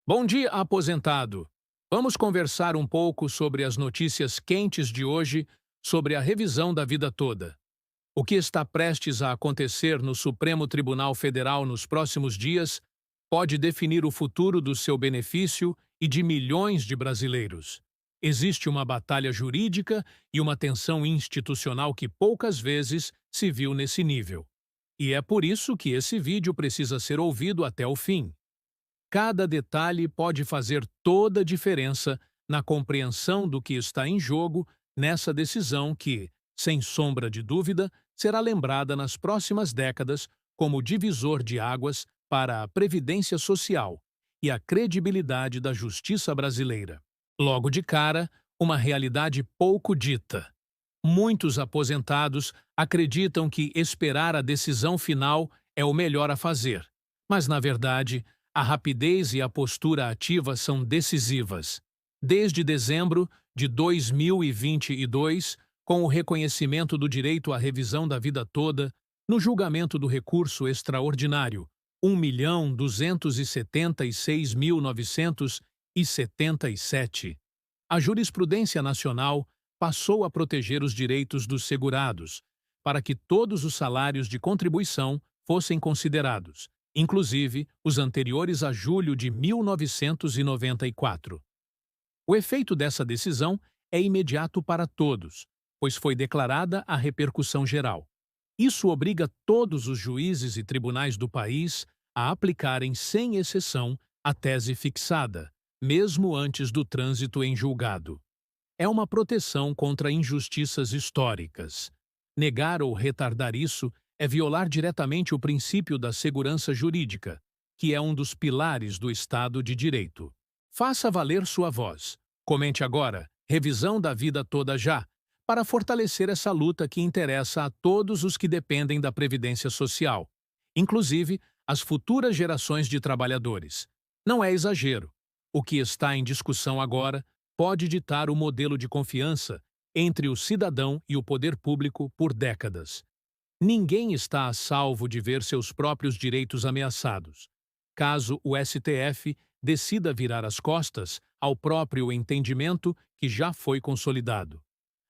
Bom dia, aposentado. Vamos conversar um pouco sobre as notícias quentes de hoje sobre a revisão da vida toda. O que está prestes a acontecer no Supremo Tribunal Federal nos próximos dias pode definir o futuro do seu benefício e de milhões de brasileiros. Existe uma batalha jurídica e uma tensão institucional que poucas vezes se viu nesse nível. E é por isso que esse vídeo precisa ser ouvido até o fim. Cada detalhe pode fazer toda a diferença na compreensão do que está em jogo nessa decisão que, sem sombra de dúvida, será lembrada nas próximas décadas como divisor de águas para a previdência social e a credibilidade da justiça brasileira. Logo de cara, uma realidade pouco dita. Muitos aposentados acreditam que esperar a decisão final é o melhor a fazer, mas, na verdade, a rapidez e a postura ativa são decisivas. Desde dezembro de 2022, com o reconhecimento do direito à revisão da vida toda, no julgamento do recurso extraordinário 1.276.977, a jurisprudência nacional passou a proteger os direitos dos segurados, para que todos os salários de contribuição fossem considerados, inclusive os anteriores a julho de 1994. O efeito dessa decisão é imediato para todos, pois foi declarada a repercussão geral. Isso obriga todos os juízes e tribunais do país a aplicarem sem exceção a tese fixada, mesmo antes do trânsito em julgado. É uma proteção contra injustiças históricas. Negar ou retardar isso é violar diretamente o princípio da segurança jurídica, que é um dos pilares do Estado de Direito. Faça valer sua voz. Comente agora, revisão da vida toda já, para fortalecer essa luta que interessa a todos os que dependem da Previdência Social, inclusive as futuras gerações de trabalhadores. Não é exagero. O que está em discussão agora pode ditar o modelo de confiança entre o cidadão e o poder público por décadas. Ninguém está a salvo de ver seus próprios direitos ameaçados, caso o STF decida virar as costas ao próprio entendimento que já foi consolidado.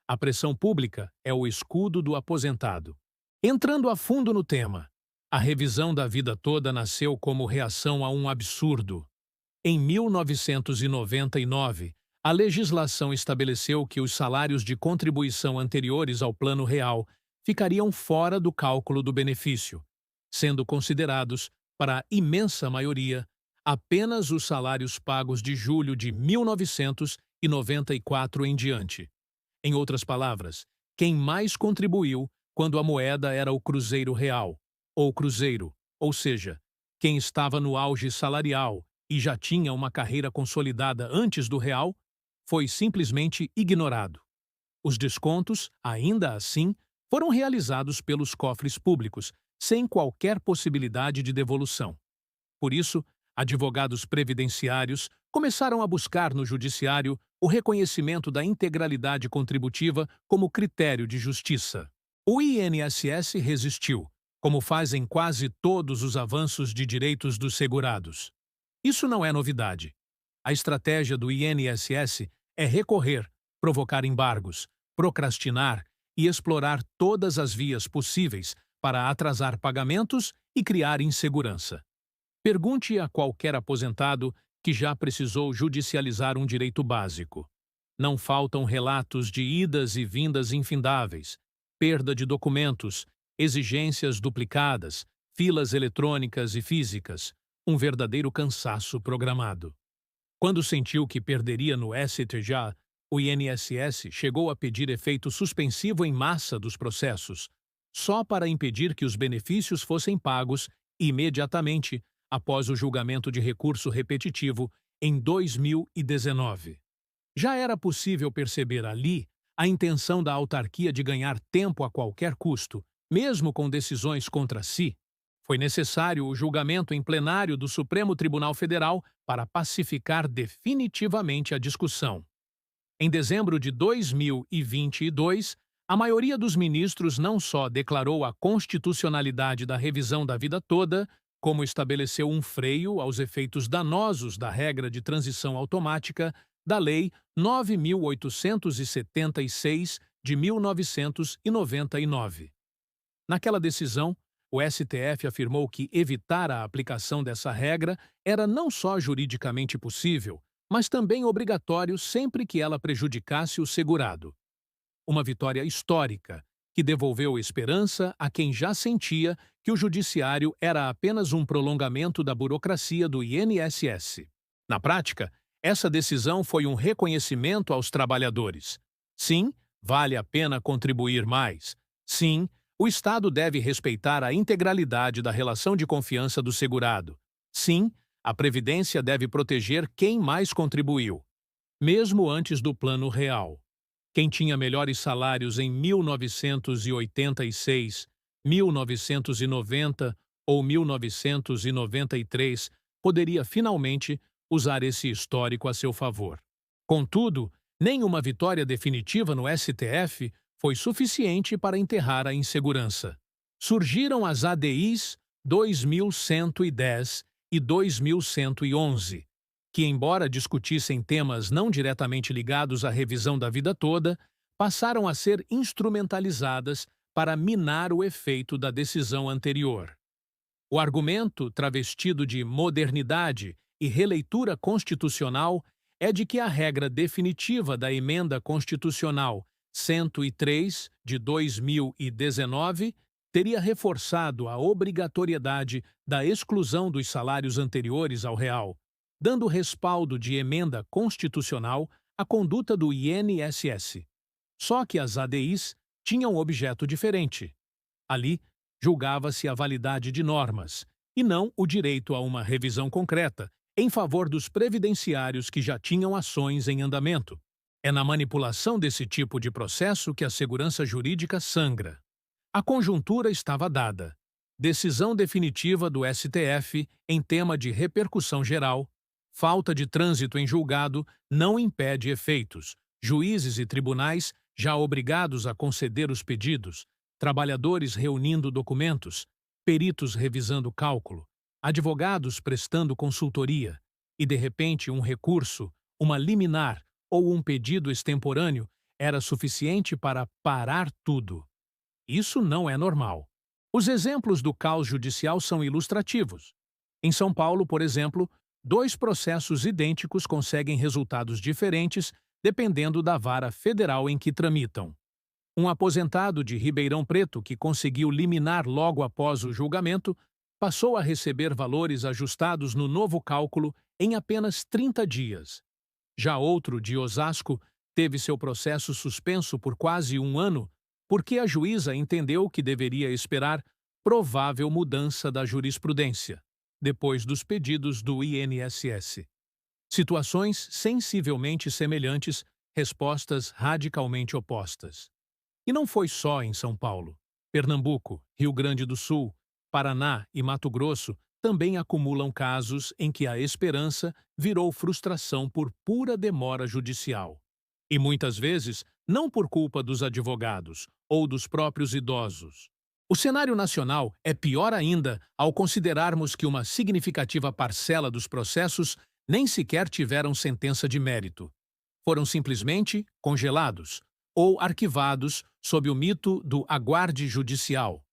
A pressão pública é o escudo do aposentado. Entrando a fundo no tema, a revisão da vida toda nasceu como reação a um absurdo. Em 1999, a legislação estabeleceu que os salários de contribuição anteriores ao Plano Real ficariam fora do cálculo do benefício, sendo considerados, para a imensa maioria, apenas os salários pagos de julho de 1994 em diante. Em outras palavras, quem mais contribuiu quando a moeda era o Cruzeiro Real, ou Cruzeiro, ou seja, quem estava no auge salarial e já tinha uma carreira consolidada antes do Real, foi simplesmente ignorado. Os descontos, ainda assim, foram realizados pelos cofres públicos, sem qualquer possibilidade de devolução. Por isso, advogados previdenciários começaram a buscar no judiciário o reconhecimento da integralidade contributiva como critério de justiça. O INSS resistiu, como fazem quase todos os avanços de direitos dos segurados. Isso não é novidade. A estratégia do INSS é recorrer, provocar embargos, procrastinar e explorar todas as vias possíveis para atrasar pagamentos e criar insegurança. Pergunte a qualquer aposentado que já precisou judicializar um direito básico. Não faltam relatos de idas e vindas infindáveis, perda de documentos, exigências duplicadas, filas eletrônicas e físicas, um verdadeiro cansaço programado. Quando sentiu que perderia no STJ, o INSS chegou a pedir efeito suspensivo em massa dos processos, só para impedir que os benefícios fossem pagos imediatamente após o julgamento de recurso repetitivo em 2019. Já era possível perceber ali a intenção da autarquia de ganhar tempo a qualquer custo, mesmo com decisões contra si. Foi necessário o julgamento em plenário do Supremo Tribunal Federal para pacificar definitivamente a discussão. Em dezembro de 2022, a maioria dos ministros não só declarou a constitucionalidade da revisão da vida toda, como estabeleceu um freio aos efeitos danosos da regra de transição automática da Lei 9.876 de 1999. Naquela decisão, o STF afirmou que evitar a aplicação dessa regra era não só juridicamente possível, mas também obrigatório sempre que ela prejudicasse o segurado. Uma vitória histórica, que devolveu esperança a quem já sentia que o judiciário era apenas um prolongamento da burocracia do INSS. Na prática, essa decisão foi um reconhecimento aos trabalhadores. Sim, vale a pena contribuir mais. Sim, o Estado deve respeitar a integralidade da relação de confiança do segurado. Sim, a Previdência deve proteger quem mais contribuiu, mesmo antes do plano real. Quem tinha melhores salários em 1986, 1990 ou 1993 poderia finalmente usar esse histórico a seu favor. Contudo, nenhuma vitória definitiva no STF foi suficiente para enterrar a insegurança. Surgiram as ADIs 2110 e 2111, que, embora discutissem temas não diretamente ligados à revisão da vida toda, passaram a ser instrumentalizadas para minar o efeito da decisão anterior. O argumento, travestido de modernidade e releitura constitucional, é de que a regra definitiva da Emenda Constitucional 103, de 2019, teria reforçado a obrigatoriedade da exclusão dos salários anteriores ao real, dando respaldo de emenda constitucional à conduta do INSS. Só que as ADIs tinham objeto diferente. Ali, julgava-se a validade de normas, e não o direito a uma revisão concreta, em favor dos previdenciários que já tinham ações em andamento. É na manipulação desse tipo de processo que a segurança jurídica sangra. A conjuntura estava dada. Decisão definitiva do STF em tema de repercussão geral. Falta de trânsito em julgado não impede efeitos. Juízes e tribunais já obrigados a conceder os pedidos, trabalhadores reunindo documentos, peritos revisando cálculo, advogados prestando consultoria, e de repente um recurso, uma liminar ou um pedido extemporâneo era suficiente para parar tudo. Isso não é normal. Os exemplos do caos judicial são ilustrativos. Em São Paulo, por exemplo, 2 processos idênticos conseguem resultados diferentes dependendo da vara federal em que tramitam. Um aposentado de Ribeirão Preto que conseguiu liminar logo após o julgamento passou a receber valores ajustados no novo cálculo em apenas 30 dias. Já outro, de Osasco, teve seu processo suspenso por quase um ano porque a juíza entendeu que deveria esperar provável mudança da jurisprudência, depois dos pedidos do INSS. Situações sensivelmente semelhantes, respostas radicalmente opostas. E não foi só em São Paulo. Pernambuco, Rio Grande do Sul, Paraná e Mato Grosso também acumulam casos em que a esperança virou frustração por pura demora judicial. E muitas vezes não por culpa dos advogados ou dos próprios idosos. O cenário nacional é pior ainda ao considerarmos que uma significativa parcela dos processos nem sequer tiveram sentença de mérito. Foram simplesmente congelados ou arquivados sob o mito do aguarde judicial.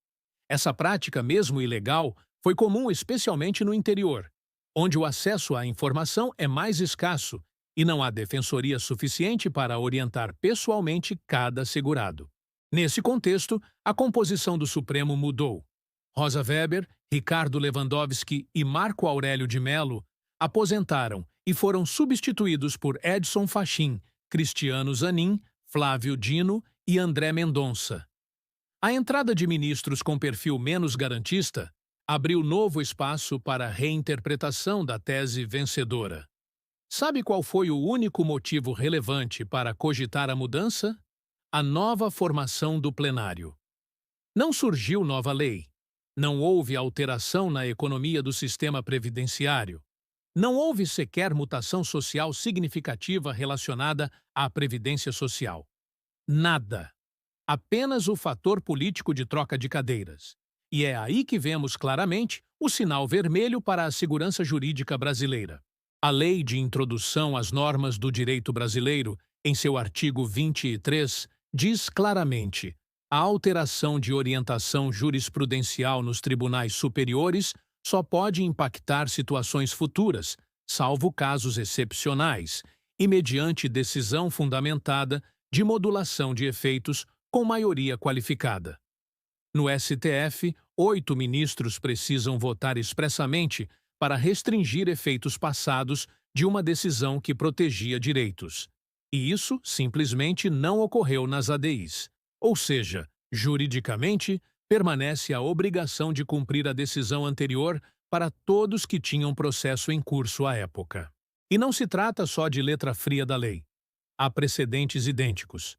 Essa prática, mesmo ilegal, foi comum especialmente no interior, onde o acesso à informação é mais escasso e não há defensoria suficiente para orientar pessoalmente cada segurado. Nesse contexto, a composição do Supremo mudou. Rosa Weber, Ricardo Lewandowski e Marco Aurélio de Mello aposentaram e foram substituídos por Edson Fachin, Cristiano Zanin, Flávio Dino e André Mendonça. A entrada de ministros com perfil menos garantista abriu novo espaço para a reinterpretação da tese vencedora. Sabe qual foi o único motivo relevante para cogitar a mudança? A nova formação do plenário. Não surgiu nova lei. Não houve alteração na economia do sistema previdenciário. Não houve sequer mutação social significativa relacionada à previdência social. Nada. Apenas o fator político de troca de cadeiras. E é aí que vemos claramente o sinal vermelho para a segurança jurídica brasileira. A Lei de Introdução às Normas do Direito Brasileiro, em seu artigo 23, diz claramente: a alteração de orientação jurisprudencial nos tribunais superiores só pode impactar situações futuras, salvo casos excepcionais, e mediante decisão fundamentada de modulação de efeitos com maioria qualificada. No STF, 8 ministros precisam votar expressamente para restringir efeitos passados de uma decisão que protegia direitos. E isso simplesmente não ocorreu nas ADIs. Ou seja, juridicamente, permanece a obrigação de cumprir a decisão anterior para todos que tinham processo em curso à época. E não se trata só de letra fria da lei. Há precedentes idênticos.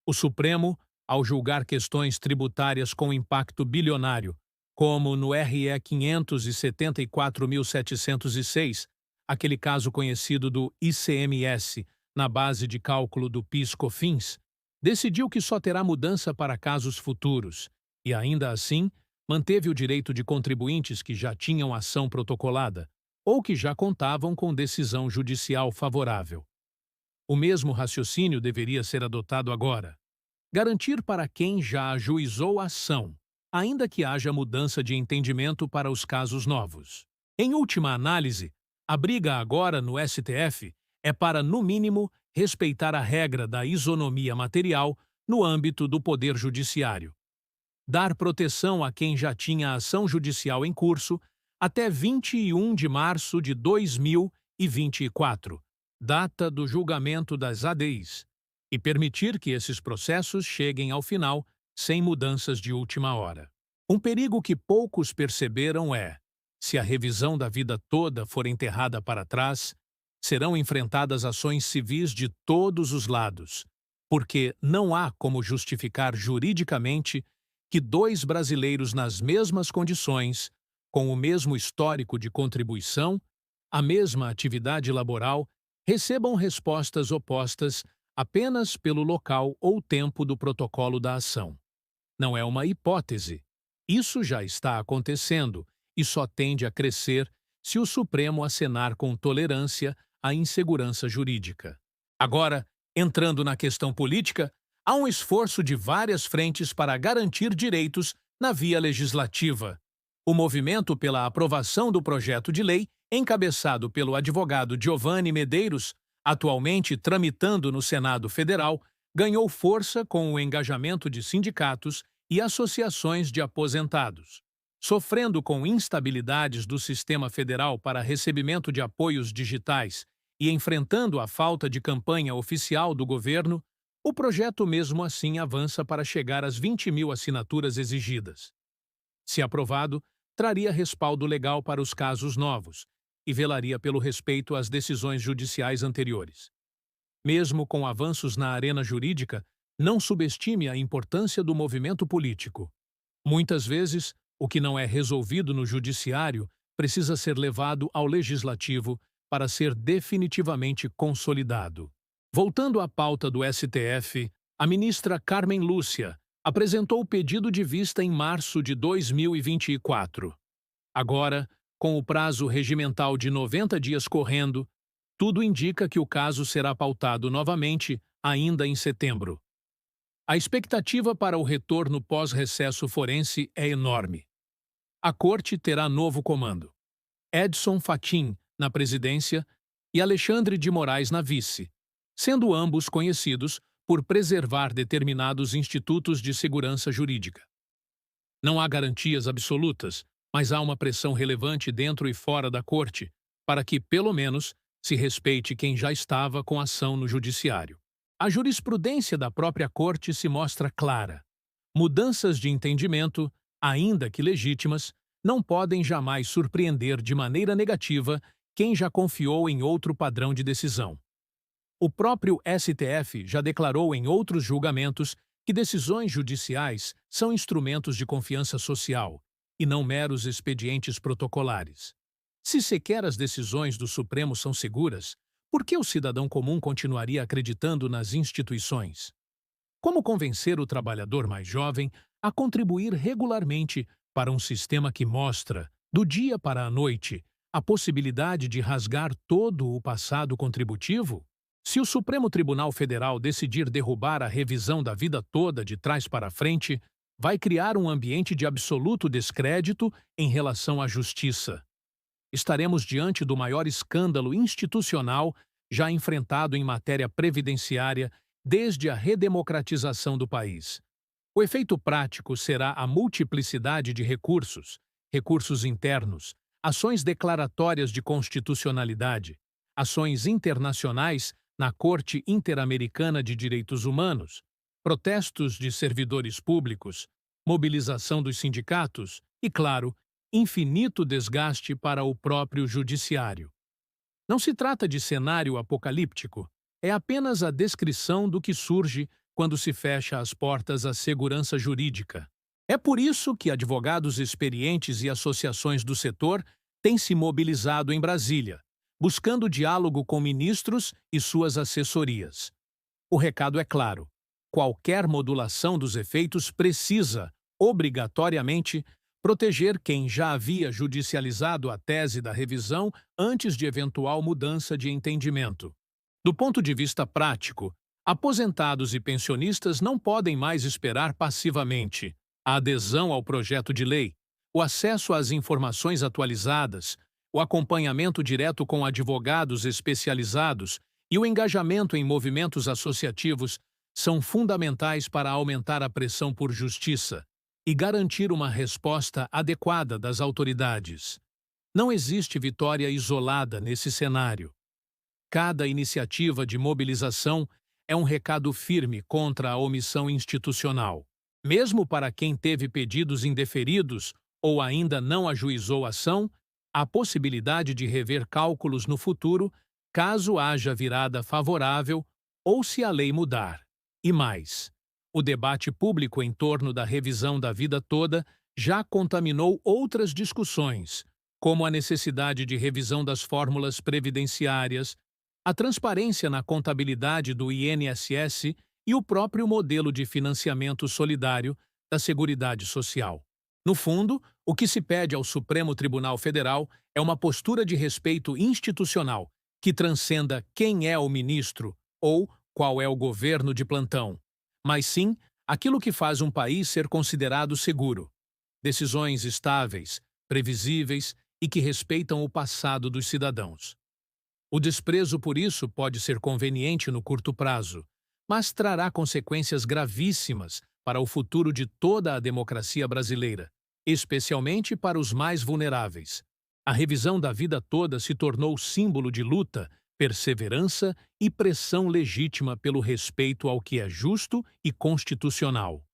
O Supremo, ao julgar questões tributárias com impacto bilionário, como no RE 574.706, aquele caso conhecido do ICMS, na base de cálculo do PIS/COFINS, decidiu que só terá mudança para casos futuros e, ainda assim, manteve o direito de contribuintes que já tinham ação protocolada ou que já contavam com decisão judicial favorável. O mesmo raciocínio deveria ser adotado agora. Garantir para quem já ajuizou a ação, ainda que haja mudança de entendimento para os casos novos. Em última análise, a briga agora no STF é para, no mínimo, respeitar a regra da isonomia material no âmbito do Poder Judiciário. Dar proteção a quem já tinha ação judicial em curso até 21 de março de 2024, data do julgamento das ADIs, e permitir que esses processos cheguem ao final sem mudanças de última hora. Um perigo que poucos perceberam é: se a revisão da vida toda for enterrada para trás, serão enfrentadas ações civis de todos os lados, porque não há como justificar juridicamente que dois brasileiros nas mesmas condições, com o mesmo histórico de contribuição, a mesma atividade laboral, recebam respostas opostas apenas pelo local ou tempo do protocolo da ação. Não é uma hipótese. Isso já está acontecendo e só tende a crescer se o Supremo acenar com tolerância à insegurança jurídica. Agora, entrando na questão política, há um esforço de várias frentes para garantir direitos na via legislativa. O movimento pela aprovação do projeto de lei, encabeçado pelo advogado Giovanni Medeiros, atualmente tramitando no Senado Federal, ganhou força com o engajamento de sindicatos e associações de aposentados. Sofrendo com instabilidades do sistema federal para recebimento de apoios digitais e enfrentando a falta de campanha oficial do governo, o projeto mesmo assim avança para chegar às 20 mil assinaturas exigidas. Se aprovado, traria respaldo legal para os casos novos e velaria pelo respeito às decisões judiciais anteriores. Mesmo com avanços na arena jurídica, não subestime a importância do movimento político. Muitas vezes, o que não é resolvido no judiciário precisa ser levado ao legislativo para ser definitivamente consolidado. Voltando à pauta do STF, a ministra Carmen Lúcia apresentou o pedido de vista em março de 2024. Agora, com o prazo regimental de 90 dias correndo, tudo indica que o caso será pautado novamente ainda em setembro. A expectativa para o retorno pós-recesso forense é enorme. A Corte terá novo comando: Edson Fachin na presidência e Alexandre de Moraes na vice, sendo ambos conhecidos por preservar determinados institutos de segurança jurídica. Não há garantias absolutas, mas há uma pressão relevante dentro e fora da Corte para que, pelo menos, se respeite quem já estava com ação no Judiciário. A jurisprudência da própria Corte se mostra clara. Mudanças de entendimento, ainda que legítimas, não podem jamais surpreender de maneira negativa quem já confiou em outro padrão de decisão. O próprio STF já declarou em outros julgamentos que decisões judiciais são instrumentos de confiança social e não meros expedientes protocolares. Se sequer as decisões do Supremo são seguras, por que o cidadão comum continuaria acreditando nas instituições? Como convencer o trabalhador mais jovem a contribuir regularmente para um sistema que mostra, do dia para a noite, a possibilidade de rasgar todo o passado contributivo? Se o Supremo Tribunal Federal decidir derrubar a revisão da vida toda de trás para frente, vai criar um ambiente de absoluto descrédito em relação à justiça. Estaremos diante do maior escândalo institucional já enfrentado em matéria previdenciária desde a redemocratização do país. O efeito prático será a multiplicidade de recursos, recursos internos, ações declaratórias de constitucionalidade, ações internacionais na Corte Interamericana de Direitos Humanos, protestos de servidores públicos, mobilização dos sindicatos e, claro, infinito desgaste para o próprio judiciário. Não se trata de cenário apocalíptico, é apenas a descrição do que surge quando se fecha as portas à segurança jurídica. É por isso que advogados experientes e associações do setor têm se mobilizado em Brasília, buscando diálogo com ministros e suas assessorias. O recado é claro: qualquer modulação dos efeitos precisa, obrigatoriamente, proteger quem já havia judicializado a tese da revisão antes de eventual mudança de entendimento. Do ponto de vista prático, aposentados e pensionistas não podem mais esperar passivamente a adesão ao projeto de lei, o acesso às informações atualizadas, o acompanhamento direto com advogados especializados e o engajamento em movimentos associativos são fundamentais para aumentar a pressão por justiça e garantir uma resposta adequada das autoridades. Não existe vitória isolada nesse cenário. Cada iniciativa de mobilização é um recado firme contra a omissão institucional. Mesmo para quem teve pedidos indeferidos ou ainda não ajuizou ação, há possibilidade de rever cálculos no futuro caso haja virada favorável ou se a lei mudar. E mais, o debate público em torno da revisão da vida toda já contaminou outras discussões, como a necessidade de revisão das fórmulas previdenciárias, a transparência na contabilidade do INSS e o próprio modelo de financiamento solidário da Seguridade Social. No fundo, o que se pede ao Supremo Tribunal Federal é uma postura de respeito institucional que transcenda quem é o ministro ou qual é o governo de plantão, mas sim aquilo que faz um país ser considerado seguro. Decisões estáveis, previsíveis e que respeitam o passado dos cidadãos. O desprezo por isso pode ser conveniente no curto prazo, mas trará consequências gravíssimas para o futuro de toda a democracia brasileira, especialmente para os mais vulneráveis. A revisão da vida toda se tornou símbolo de luta, perseverança e pressão legítima pelo respeito ao que é justo e constitucional.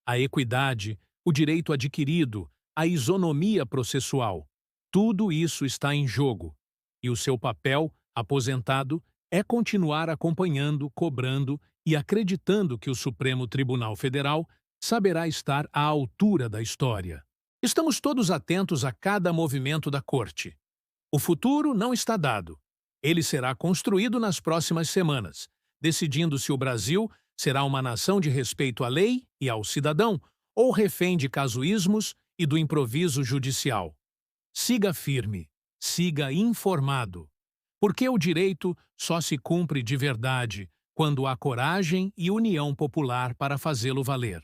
A equidade, o direito adquirido, a isonomia processual, tudo isso está em jogo, e o seu papel, aposentado, é continuar acompanhando, cobrando e acreditando que o Supremo Tribunal Federal saberá estar à altura da história. Estamos todos atentos a cada movimento da Corte. O futuro não está dado. Ele será construído nas próximas semanas, decidindo se o Brasil será uma nação de respeito à lei e ao cidadão ou refém de casuísmos e do improviso judicial. Siga firme, siga informado, porque o direito só se cumpre de verdade quando há coragem e união popular para fazê-lo valer.